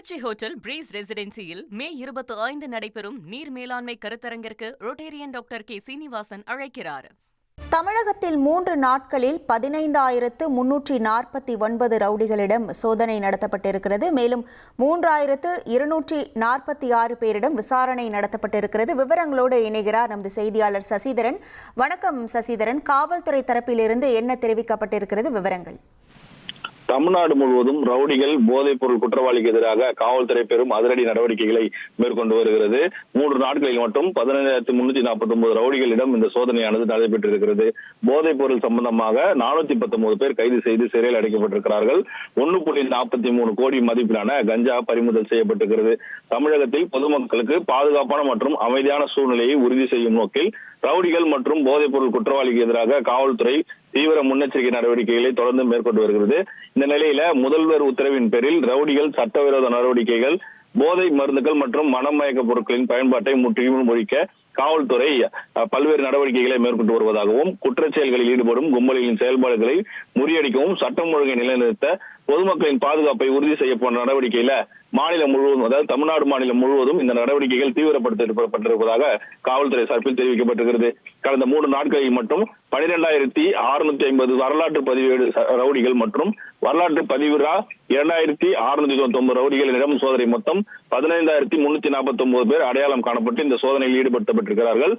Trichy hotel breeze ரெசிடென்சியில் மே 25 நடைபெறும் நீர் மேலாண்மை கருத்தரங்கிற்கு ரொட்டேரியன் டாக்டர் கே சீனிவாசன் அழைக்கிறார். தமிழகத்தில் 3 நாட்களில் 15,349 ரவுடிகளிடம் சோதனை நடத்தப்பட்டிருக்கிறது. மேலும் 3,246 பேரிடம் விசாரணை நடத்தப்பட்டிருக்கிறது. விவரங்களோடு இணைகிறார் நமது செய்தியாளர் சசிதரன். வணக்கம் சசிதரன். காவல்துறை தரப்பிலிருந்து என்ன தெரிவிக்கப்பட்டிருக்கிறது? விவரங்கள். தமிழ்நாடு முழுவதும் ரவுடிகள் போதைப் பொருள் குற்றவாளிக்கு எதிராக காவல்துறை பெரும் அதிரடி நடவடிக்கைகளை மேற்கொண்டு வருகிறது. 3 நாட்களில் மட்டும் 15,349 ரவுடிகளிடம் இந்த சோதனையானது நடைபெற்றிருக்கிறது. போதைப் பொருள் சம்பந்தமாக 419 பேர் கைது செய்து சிறையில் அடைக்கப்பட்டிருக்கிறார்கள். 1.43 கோடி மதிப்பிலான கஞ்சா பறிமுதல் செய்யப்பட்டிருக்கிறது. தமிழகத்தில் பொதுமக்களுக்கு பாதுகாப்பான மற்றும் அமைதியான சூழ்நிலையை உறுதி செய்யும் நோக்கில் ரவுடிகள் மற்றும் போதைப் பொருள் குற்றவாளிக்கு எதிராக காவல்துறை தீவிர முன்னெச்சரிக்கை நடவடிக்கைகளை தொடர்ந்து மேற்கொண்டு வருகிறது. இந்த நிலையில முதல்வர் உத்தரவின் பேரில் ரவுடிகள் சட்டவிரோத நடவடிக்கைகள், போதை மருந்துகள் மற்றும் மனமயக்க பொருட்களின் பயன்பாட்டை முற்றிலும் ஒழிக்க காவல்துறை பல்வேறு நடவடிக்கைகளை மேற்கொண்டு வருவதாகவும், குற்றச்செயல்களில் ஈடுபடும் கும்பலின் செயல்பாடுகளை முறியடிக்கவும், சட்டம் ஒழுங்கை நிலைநிறுத்த பொதுமக்களின் பாதுகாப்பை உறுதி செய்ய போன்ற நடவடிக்கையில மாநிலம் முழுவதும், அதாவது தமிழ்நாடு மாநிலம் முழுவதும் இந்த நடவடிக்கைகள் தீவிரப்படுத்தப்பட்டிருப்பதாக காவல்துறை சார்பில் தெரிவிக்கப்பட்டிருக்கிறது. கடந்த 3 நாட்களில் மட்டும் 12,650 வரலாற்று பதிவேடு ரவுடிகள் மற்றும் வரலாற்று பதிவிறா 2,699 ரவுடிகளிடம் சோதனை. மொத்தம் 15,349 பேர் அடையாளம் காணப்பட்டு இந்த சோதனையில் ஈடுபடுத்தப்பட்டிருக்கிறார்கள்.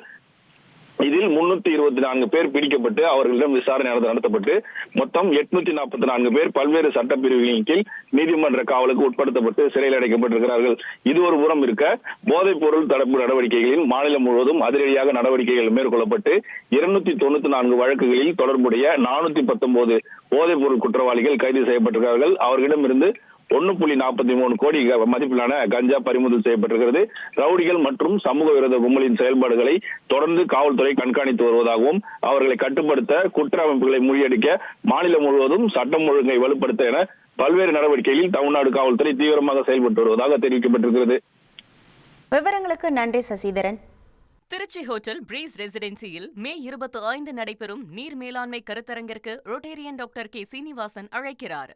இதில் 324 பேர் பிடிக்கப்பட்டு அவர்களிடம் விசாரணை நடத்தப்பட்டு மொத்தம் 844 பேர் பல்வேறு சட்டப்பிரிவுகளின் கீழ் நீதிமன்ற காவலுக்கு உட்படுத்தப்பட்டு சிறையில் அடைக்கப்பட்டிருக்கிறார்கள். இது ஒரு புறம் இருக்க, போதைப் பொருள் தடுப்பு நடவடிக்கைகளில் மாநிலம் முழுவதும் அதிரடியாக நடவடிக்கைகள் மேற்கொள்ளப்பட்டு 294 வழக்குகளில் தொடர்புடைய 419 போதைப் பொருள் குற்றவாளிகள் கைது செய்யப்பட்டிருக்கிறார்கள். அவர்களிடமிருந்து 1.43 கோடி மதிப்பிலான கஞ்சா பறிமுதல் செய்யப்பட்டிருக்கிறது. ரவுடிகள் மற்றும் சமூக விரோத கும்பலின் செயல்பாடுகளை தொடர்ந்து காவல்துறை கண்காணித்து வருவதாகவும், அவர்களை கட்டுப்படுத்த, குற்ற அமைப்புகளை முறியடிக்க, மாநிலம் முழுவதும் சட்டம் ஒழுங்கை வலுப்படுத்த என பல்வேறு நடவடிக்கைகளில் தமிழ்நாடு காவல்துறை தீவிரமாக செயல்பட்டு வருவதாக தெரிவிக்கப்பட்டிருக்கிறது. விவரங்களுக்கு நன்றி சசிதரன். திருச்சி ஹோட்டல் பிரீஸ் ரெசிடென்சியில் மே 25 நடைபெறும் நீர் மேலாண்மை கருத்தரங்கிற்கு ரொட்டேரியன் டாக்டர் கே சீனிவாசன் அழைக்கிறார்.